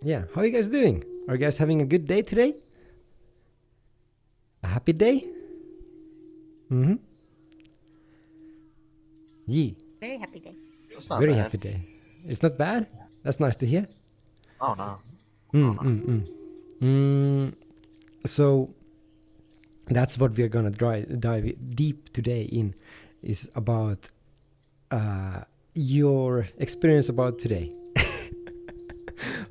Yeah, how are you guys doing? Are you guys having a good day today? A happy day? Mm-hmm. Yeah, Very happy day. It's not very bad. happy day. It's not bad? That's nice to hear. Oh no. Mm, mm, mm. So that's what we're gonna dive deep today in, is about your experience about today.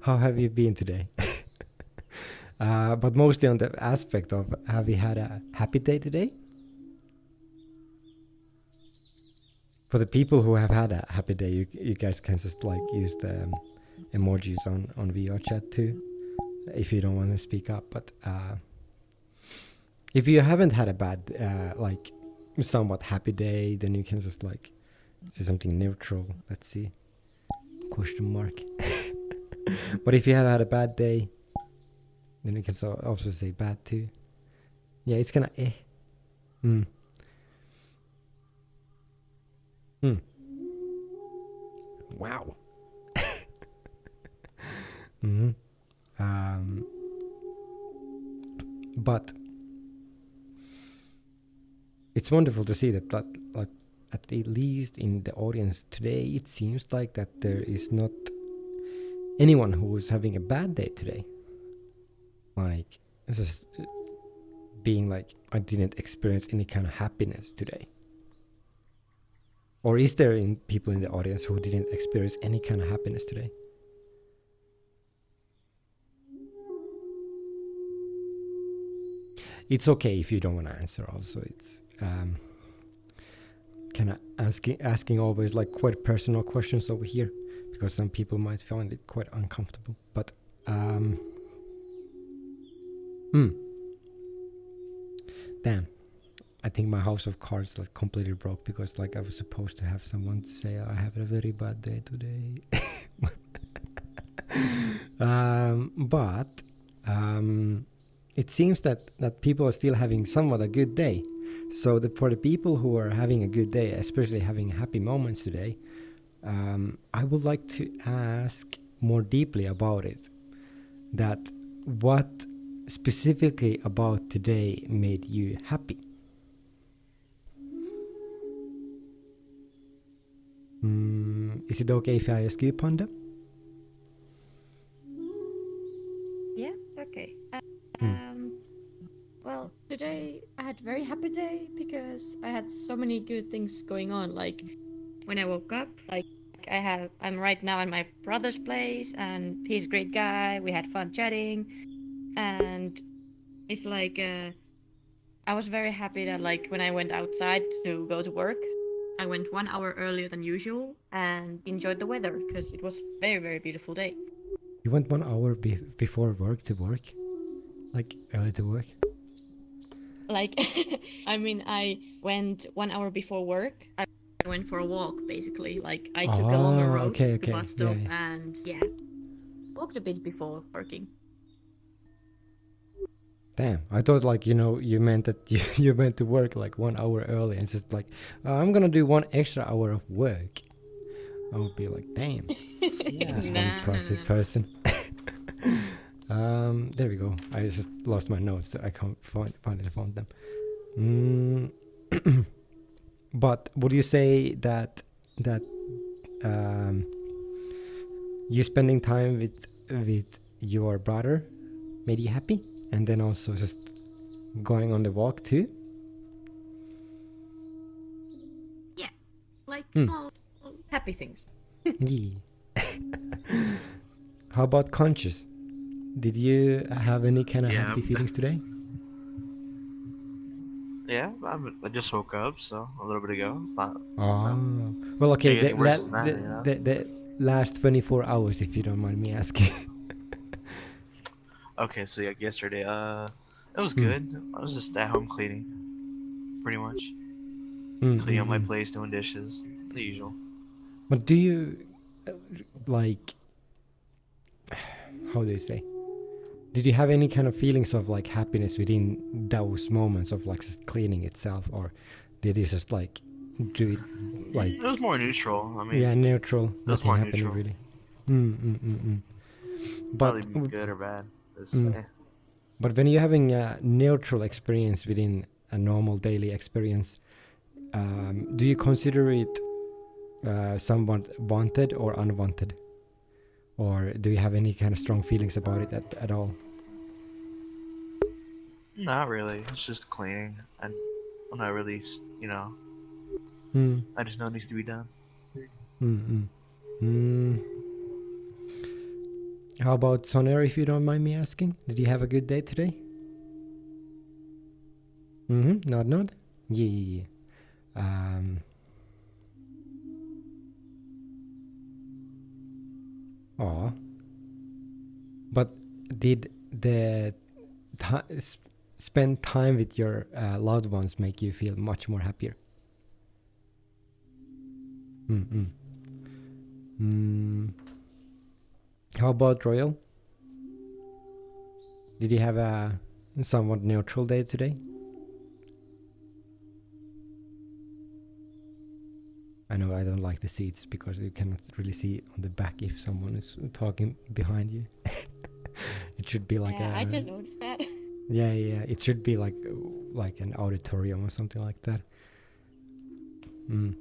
How have you been today? But mostly on the aspect of, have you had a happy day today? For the people who have had a happy day, you guys can just like use the emojis on VRChat too, if you don't want to speak up. But if you haven't had a bad, like somewhat happy day, then you can just like say something neutral. Let's see, question mark. But if you have had a bad day, then you can also say bad too. Yeah, it's kind of eh. Hmm. Hmm. Wow. Mm-hmm. But it's wonderful to see that like, at least in the audience today, it seems like that there is not anyone who is having a bad day today. Like, it's just being like, I didn't experience any kind of happiness today. Or is there people in the audience who didn't experience any kind of happiness today? It's okay if you don't want to answer. Also, it's kind of asking always like quite personal questions over here, because some people might find it quite uncomfortable. But damn, I think my house of cards like completely broke, because like I was supposed to have someone to say I have a very bad day today. But it seems that people are still having somewhat a good day. So for the people who are having a good day, especially having happy moments today, I would like to ask more deeply about it. That what specifically about today made you happy? Is it okay if I ask you, Panda? Yeah, okay. Well, today I had a very happy day because I had so many good things going on. Like when I woke up, like I'm right now in my brother's place, and he's a great guy. We had fun chatting, and it's like I was very happy that like when I went outside to go to work, I went 1 hour earlier than usual and enjoyed the weather because it was very, very beautiful day. You went 1 hour before work to work? Like early to work? Like, I mean, I went 1 hour before work. I went for a walk, basically. Like, I took a longer road to the bus stop and walked a bit before working. Damn, I thought like, you meant that you went to work like 1 hour early and just like, I'm gonna do 1 extra hour of work. I would be like, damn, that's one productive person. There we go. I just lost my notes, so I can't finally found them. But would you say that you spending time with your brother made you happy, and then also just going on the walk too? Yeah, like small Happy things. Yeah. How about conscious? Did you have any kind of happy feelings today? Yeah, I just woke up, so a little bit ago. It's not. Oh, well, okay. Getting worse than that, you know? The last 24 hours, if you don't mind me asking. Okay, so like yesterday, it was good. I was just at home cleaning, pretty much. Cleaning up my place, doing dishes, the usual. But do you like? How do you say? Did you have any kind of feelings of like happiness within those moments of like just cleaning itself, or did you just like do it like? It was more neutral. I mean, Yeah, neutral. it was Nothing more happening neutral. really. But Probably be good or bad. Mm. But when you're having a neutral experience within a normal daily experience, do you consider it somewhat wanted or unwanted? Or do you have any kind of strong feelings about it at all? Not really. It's just cleaning. I'm not really, Hmm. I just know it needs to be done. Mm-mm. Mm. How about Sonear, if you don't mind me asking? Did you have a good day today? Mm-hmm. Nod. Yeah. Aw. But did the spend time with your loved ones make you feel much more happier? Mm-mm. Mm. How about Royal? Did you have a somewhat neutral day today? I know I don't like the seats because you cannot really see on the back if someone is talking behind you. It should be like I didn't notice that. Yeah. It should be like an auditorium or something like that. Mm.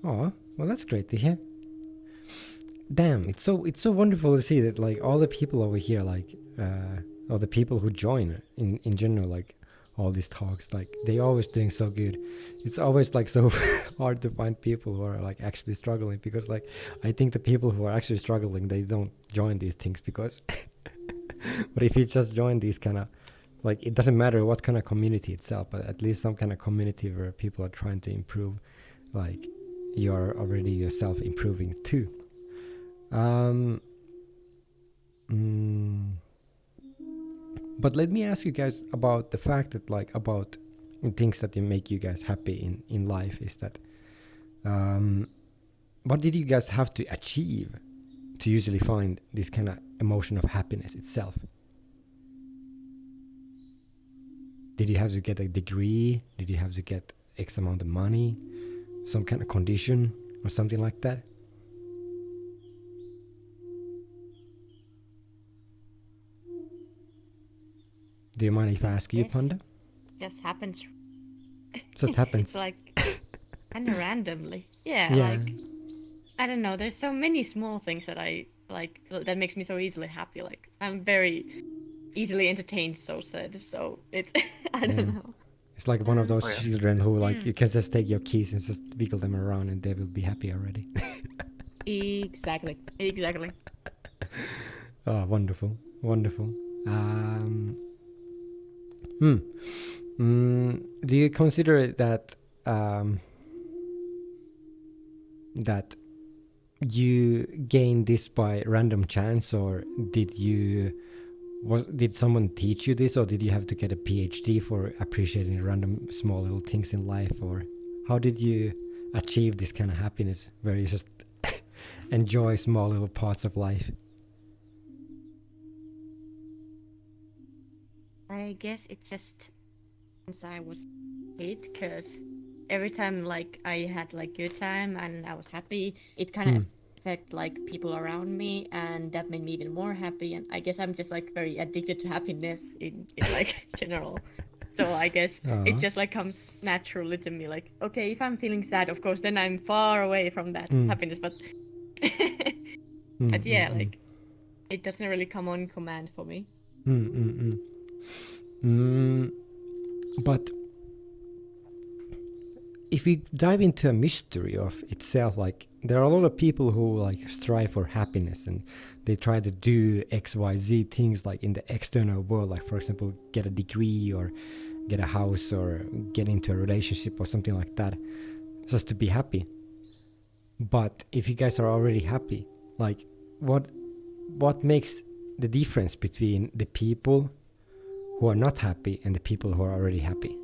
Oh, well, that's great to hear. Damn, it's so wonderful to see that like all the people over here, like all the people who join in general, like all these talks, like they always doing so good. It's always like so hard to find people who are like actually struggling, because like I think the people who are actually struggling, they don't join these things because but if you just join these kind of, like, it doesn't matter what kind of community itself, but at least some kind of community where people are trying to improve, like you're already yourself improving too. But let me ask you guys about the fact that, like, about things that make you guys happy in life, is that what did you guys have to achieve to usually find this kind of emotion of happiness itself? Did you have to get a degree? Did you have to get X amount of money? Some kind of condition or something like that? Do you mind if I ask you, Yes. Panda? Just happens. Just happens. Like kind of randomly. Yeah, Yeah. like I don't know. There's so many small things that I like that makes me so easily happy. Like I'm very easily entertained, so said. So it's I don't Yeah. know. It's like one of those Oh, yeah. children who, like, you can just take your keys and just wiggle them around and they will be happy already. Exactly. Oh, wonderful. Do you consider that that you gained this by random chance, or did someone teach you this, or did you have to get a PhD for appreciating random small little things in life, or how did you achieve this kind of happiness where you just enjoy small little parts of life? I guess it's just since I was 8, because every time like I had like good time and I was happy, it kind of affect like people around me, and that made me even more happy. And I guess I'm just like very addicted to happiness in like general. So I guess it just like comes naturally to me. Like, okay, if I'm feeling sad, of course, then I'm far away from that happiness. But but yeah, like it doesn't really come on command for me. But if we dive into a mystery of itself, like there are a lot of people who like strive for happiness and they try to do XYZ things like in the external world, like for example get a degree or get a house or get into a relationship or something like that, just to be happy. But if you guys are already happy, like what makes the difference between the people who are not happy and the people who are already happy?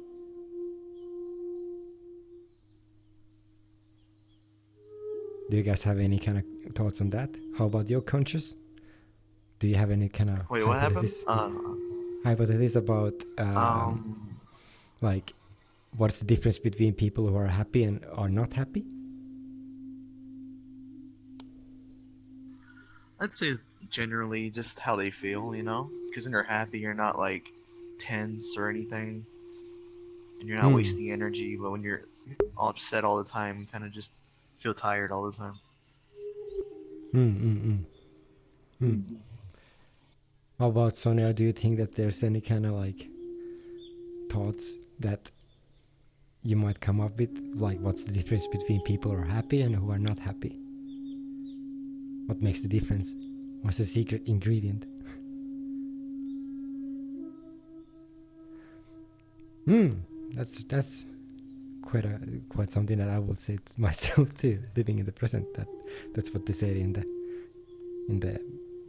Do you guys have any kind of thoughts on that? How about your conscious? Do you have any kind of Wait, what happened? hypothesis about like what's the difference between people who are happy and are not happy? I'd say generally just how they feel, you know? Because when you're happy, you're not like tense or anything, and you're not wasting energy. But when you're all upset all the time, you kind of just feel tired all the time. How about Sonia? Do you think that there's any kind of like thoughts that you might come up with, like what's the difference between people who are happy and who are not happy? What makes the difference? What's the secret ingredient? That's quite something that I would say to myself too. Living in the present. That's what they say in the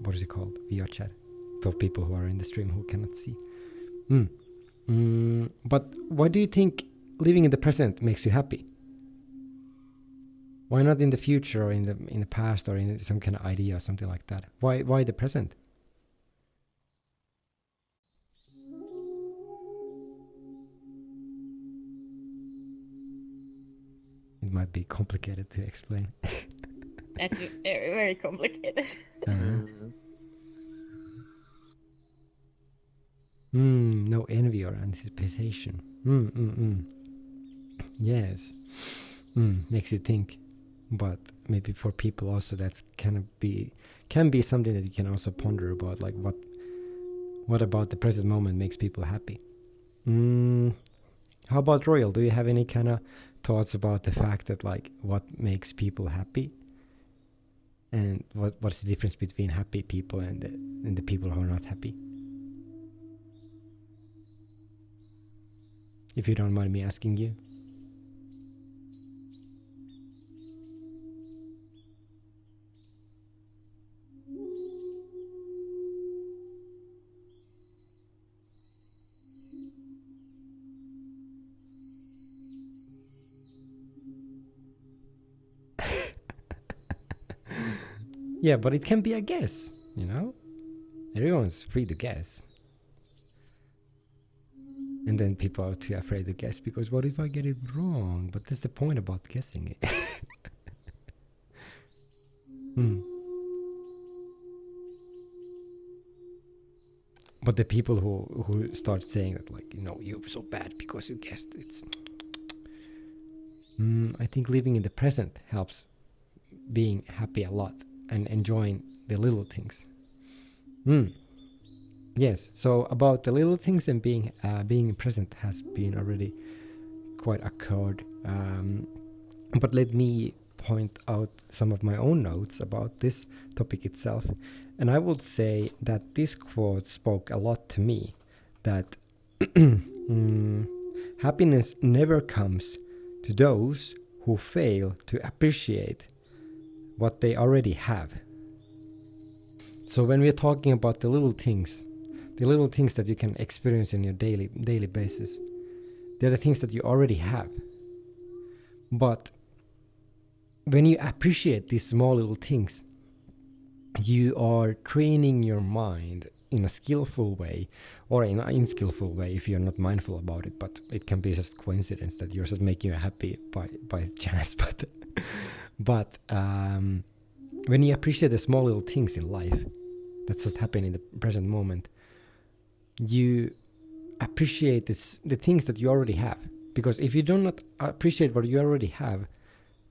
what is it called? VRChat, for people who are in the stream who cannot see. But why do you think living in the present makes you happy? Why not in the future or in the past or in some kind of idea or something like that? Why the present? It might be complicated to explain. That's very, very complicated. No envy or anticipation. Yes. Makes you think. But maybe for people also that's can be something that you can also ponder about, like what about the present moment makes people happy. How about Royal? Do you have any kind of thoughts about the fact that like what makes people happy, and what's the difference between happy people and the people who are not happy? If you don't mind me asking you. Yeah, but it can be a guess, you know? Everyone's free to guess. And then people are too afraid to guess because what if I get it wrong? But that's the point about guessing it. But the people who start saying that, like, you know, you're so bad because you guessed, it's... I think living in the present helps being happy a lot and enjoying the little things. Yes, so about the little things and being present has been already quite occurred. But let me point out some of my own notes about this topic itself. And I would say that this quote spoke a lot to me, that happiness never comes to those who fail to appreciate what they already have. So when we're talking about the little things that you can experience in your daily basis, they're the things that you already have. But when you appreciate these small little things, you are training your mind in a skillful way or in an unskillful way if you're not mindful about it. But it can be just coincidence that you're just making you happy by chance. But when you appreciate the small little things in life that just happen in the present moment, you appreciate the things that you already have. Because if you do not appreciate what you already have,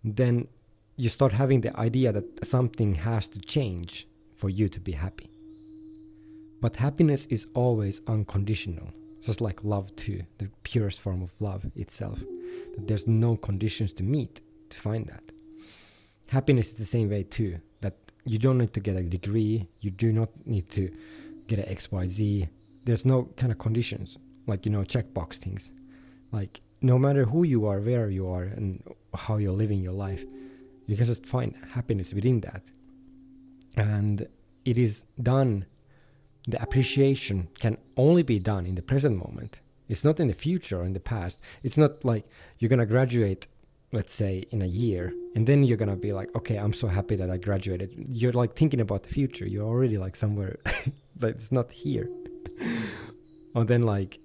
then you start having the idea that something has to change for you to be happy. But happiness is always unconditional, just like love too, the purest form of love itself. That there's no conditions to meet to find that. Happiness is the same way too, that you don't need to get a degree, you do not need to get an XYZ. There's no kind of conditions, like, you know, checkbox things. Like, no matter who you are, where you are, and how you're living your life, you can just find happiness within that. And it is done, the appreciation can only be done in the present moment. It's not in the future or in the past. It's not like you're going to graduate, let's say, in a year, and then you're going to be like, okay, I'm so happy that I graduated. You're like thinking about the future. You're already like somewhere, but it's not here. Or then like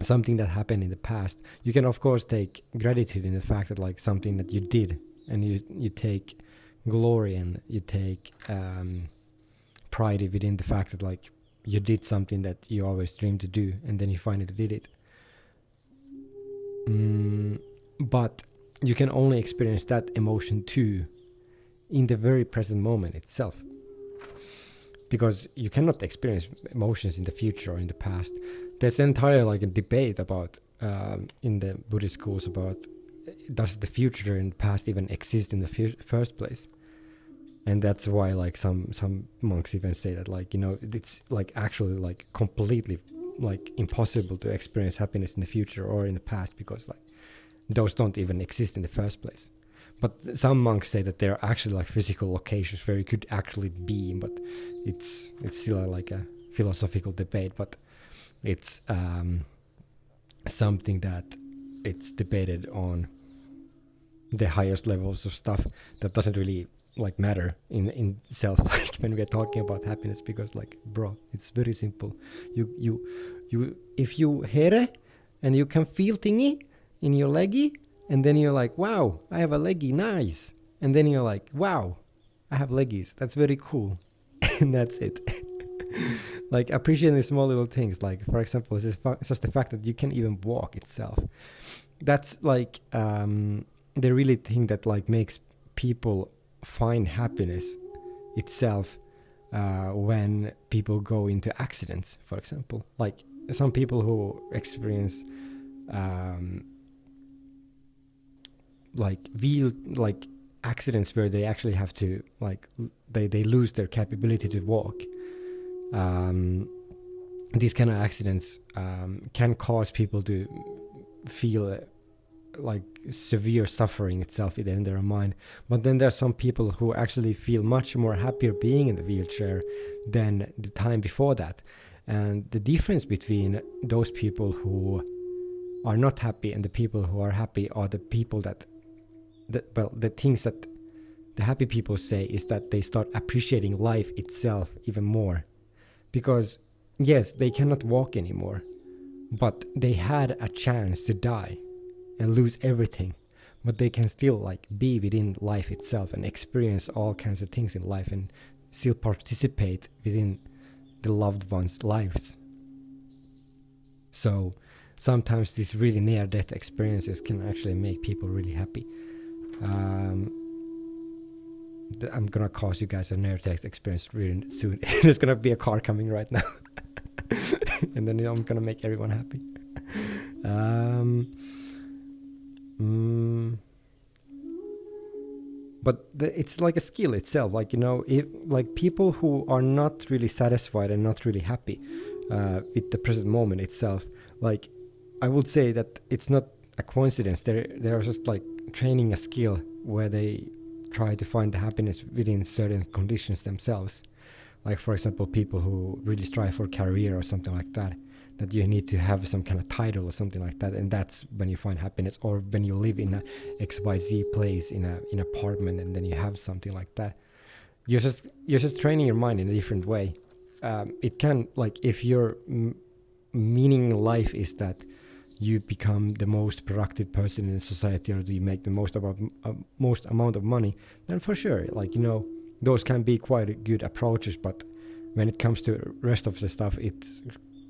something that happened in the past, you can of course take gratitude in the fact that like something that you did, and you take glory and you take pride within the fact that like you did something that you always dreamed to do and then you finally did it. But you can only experience that emotion too in the very present moment itself, because you cannot experience emotions in the future or in the past. There's entire like a debate about in the Buddhist schools about does the future and past even exist in the first place. And that's why like some monks even say that like, you know, it's like actually like completely like impossible to experience happiness in the future or in the past, because like those don't even exist in the first place. But some monks say that there are actually like physical locations where you could actually be, but it's still like a philosophical debate. But it's something that it's debated on the highest levels of stuff that doesn't really like matter in itself, like when we're talking about happiness, because like bro, it's very simple. You if you hear and you can feel thingy in your leggy, and then you're like, wow, I have a leggy, nice. And then you're like, wow, I have leggies, that's very cool. And that's it. Like appreciating the small little things, like for example, it's just the fact that you can even walk itself. That's like the really thing that like makes people find happiness itself when people go into accidents, for example. Like some people who experience like accidents where they actually have to like they lose their capability to walk. These kind of accidents can cause people to feel like severe suffering itself in their mind. But then there are some people who actually feel much more happier being in the wheelchair than the time before that. And the difference between those people who are not happy and the people who are happy are the people that the things that the happy people say is that they start appreciating life itself even more. Because yes, they cannot walk anymore, but they had a chance to die and lose everything, but they can still like be within life itself and experience all kinds of things in life and still participate within the loved ones' lives. So sometimes these really near-death experiences can actually make people really happy. I'm gonna cause you guys a near-death experience really soon. There's gonna be a car coming right now. And then I'm gonna make everyone happy. But it's like a skill itself, like, you know, like people who are not really satisfied and not really happy with the present moment itself, like I would say that it's not a coincidence. They're just like training a skill where they try to find the happiness within certain conditions themselves. Like for example, people who really strive for a career or something like that you need to have some kind of title or something like that, and that's when you find happiness. Or when you live in a XYZ place in an apartment and then you have something like that, you're just training your mind in a different way. It can, like, if your meaning in life is that you become the most productive person in society, or do you make the most amount of money, then for sure, like, you know, those can be quite good approaches. But when it comes to rest of the stuff, it's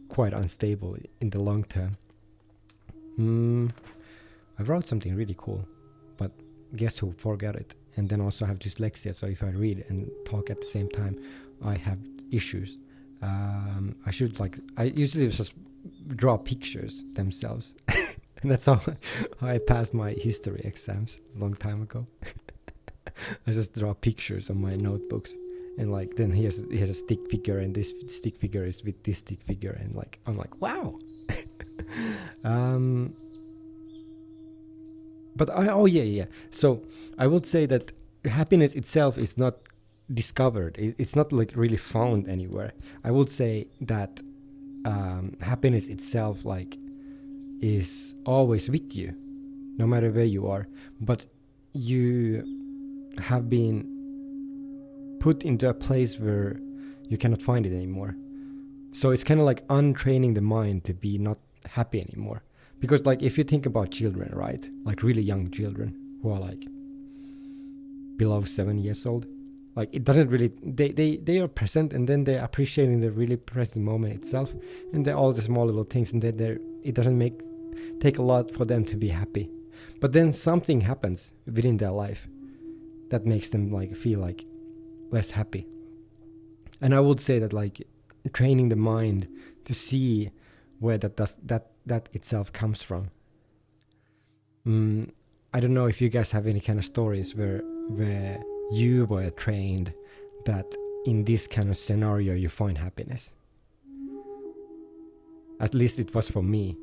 quite unstable in the long term. I wrote something really cool, but guess who forgot it? And then also have dyslexia, so if I read and talk at the same time, I have issues. I usually just draw pictures themselves. And that's how I passed my history exams a long time ago. I just draw pictures on my notebooks, and like then here's a stick figure, and this stick figure is with this stick figure, and like I'm like, wow. But so I would say that happiness itself is not discovered. It's not like really found anywhere. I would say that happiness itself like is always with you, no matter where you are, but you have been put into a place where you cannot find it anymore. So it's kind of like untraining the mind to be not happy anymore. Because like if you think about children, right, like really young children who are like below 7 years old. Like it doesn't really, they are present, and then they're appreciating the really present moment itself, and they're all the small little things, and then it doesn't take a lot for them to be happy. But then something happens within their life that makes them like feel like less happy. And I would say that like training the mind to see where that itself comes from. I don't know if you guys have any kind of stories where you were trained that in this kind of scenario you find happiness. At least it was for me.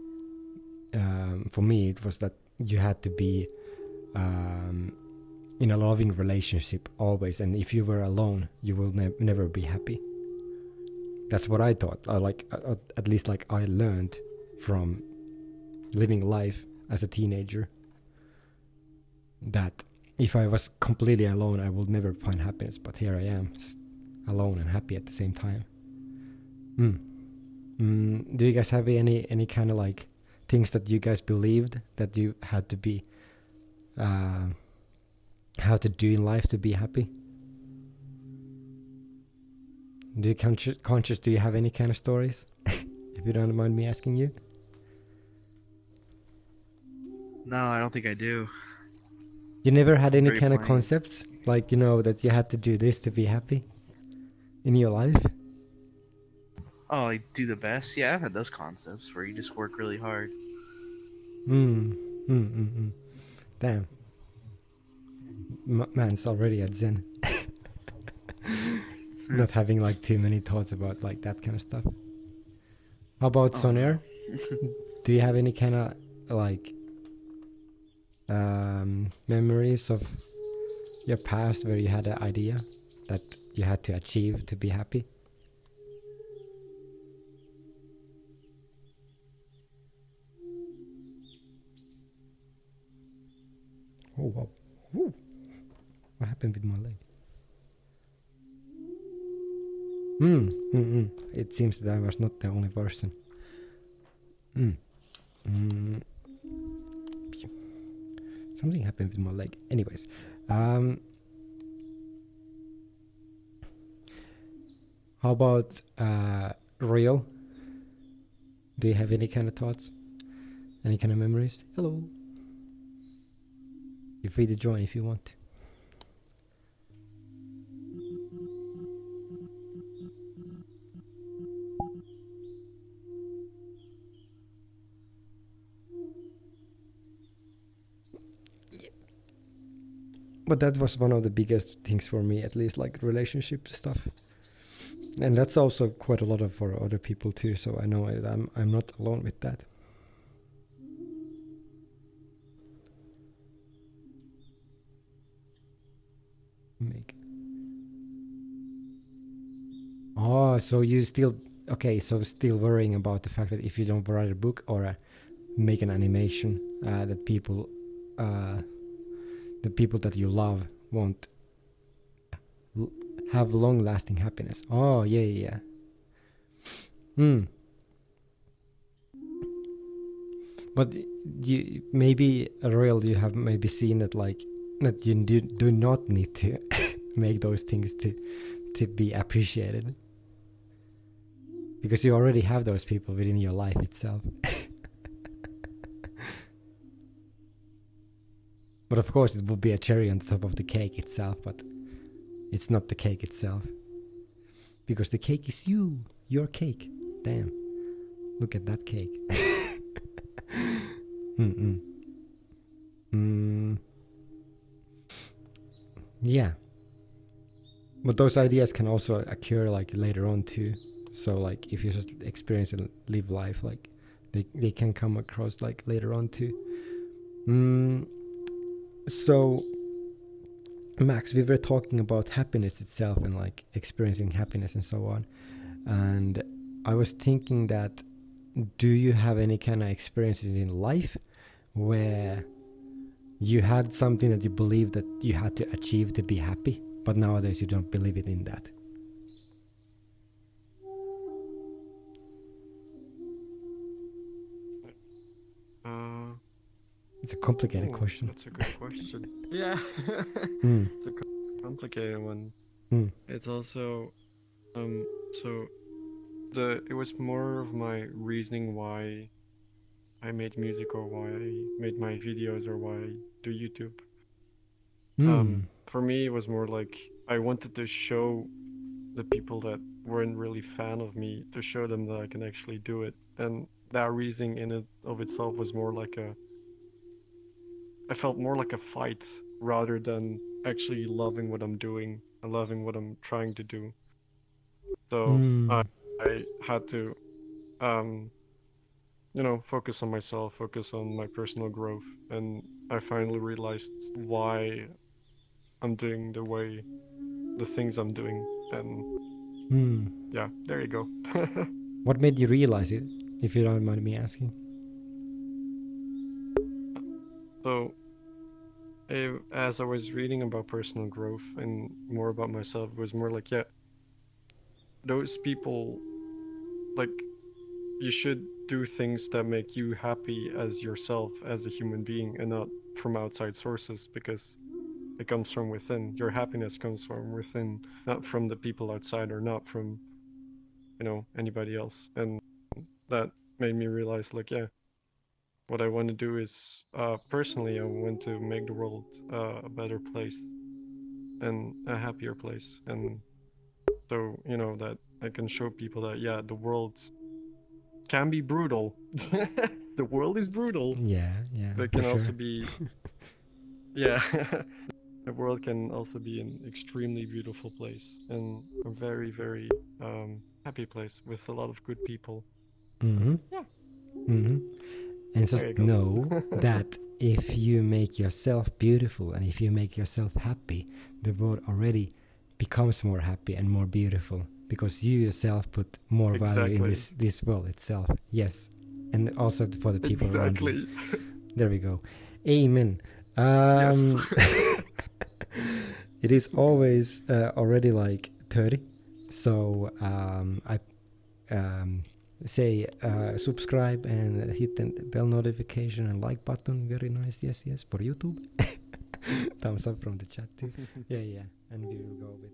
For me, it was that you had to be in a loving relationship always, and if you were alone, you will never be happy. That's what I thought. At least like I learned from living life as a teenager, that if I was completely alone, I would never find happiness. But here I am, just alone and happy at the same time. Do you guys have any kind of like things that you guys believed that you had to be, how to do in life to be happy? Do you conscious? Do you have any kind of stories? If you don't mind me asking you. No, I don't think I do. You never had any Very kind of plain. concepts, like, you know, that you had to do this to be happy in your life? Oh, I do the best. Yeah, I've had those concepts where you just work really hard. Damn. Man's already at Zen. Not having like too many thoughts about like that kind of stuff. How about Sonear? Do you have any kind of like memories of your past where you had an idea that you had to achieve to be happy? Oh wow. Ooh. What happened with my leg? It seems that I was not the only person. Something happened with my leg. Anyways, how about Real? Do you have any kind of thoughts? Any kind of memories? Hello. You're free to join if you want to. But that was one of the biggest things for me, at least, like relationship stuff. And that's also quite a lot of for other people too, so I know I'm not alone with that. Oh, so you still still worrying about the fact that if you don't write a book or make an animation, that people, the people that you love won't have long-lasting happiness. Oh, yeah. But you maybe you have maybe seen that like that you do not need to make those things to be appreciated, because you already have those people within your life itself. But of course it would be a cherry on the top of the cake itself, but it's not the cake itself, because the cake is your cake. Damn, look at that cake. Yeah, but those ideas can also occur like later on too. So like if you just experience and live life, like they can come across like later on too. So Max, we were talking about happiness itself and like experiencing happiness and so on, and I was thinking that, do you have any kind of experiences in life where you had something that you believed that you had to achieve to be happy, but nowadays you don't believe it in that? It's a complicated Oh, question. that's a good question. Yeah. Mm. It's a complicated one. Mm. It's also so it was more of my reasoning why I made music or why I made my videos or why I do YouTube. Mm. For me, it was more like I wanted to show the people that weren't really fan of me to show them that I can actually do it, and that reasoning in it of itself was more like I felt more like a fight rather than actually loving what I'm doing and loving what I'm trying to do. So Mm. I had to um focus on myself, focus on my personal growth, and I finally realized why I'm doing the things I'm doing, and Mm. yeah, there you go. What made you realize it, if you don't mind me asking? So, as I was reading about personal growth and more about myself, it was more like, yeah, those people, like, you should do things that make you happy as yourself, as a human being, and not from outside sources, because it comes from within. Your happiness comes from within, not from the people outside or not from, anybody else. And that made me realize, like, yeah, what I want to do is, personally, I want to make the world a better place and a happier place. And so, that I can show people that, yeah, the world can be brutal. The world is brutal, Yeah, yeah, but it for can also sure. be, yeah, the world can also be an extremely beautiful place and a very, very happy place with a lot of good people. Mm-hmm. Yeah, Mm-hmm. And there just you go. know that if you make yourself beautiful and if you make yourself happy, the world already becomes more happy and more beautiful because you yourself put more value in Exactly. this world itself. Yes, and also for the people around you. Exactly. There we go. Amen. Yes. It is always already like 30, so I say subscribe and hit the bell notification and like button. Very nice. Yes, yes, for YouTube. Thumbs up from the chat too. Yeah, yeah. And we will go with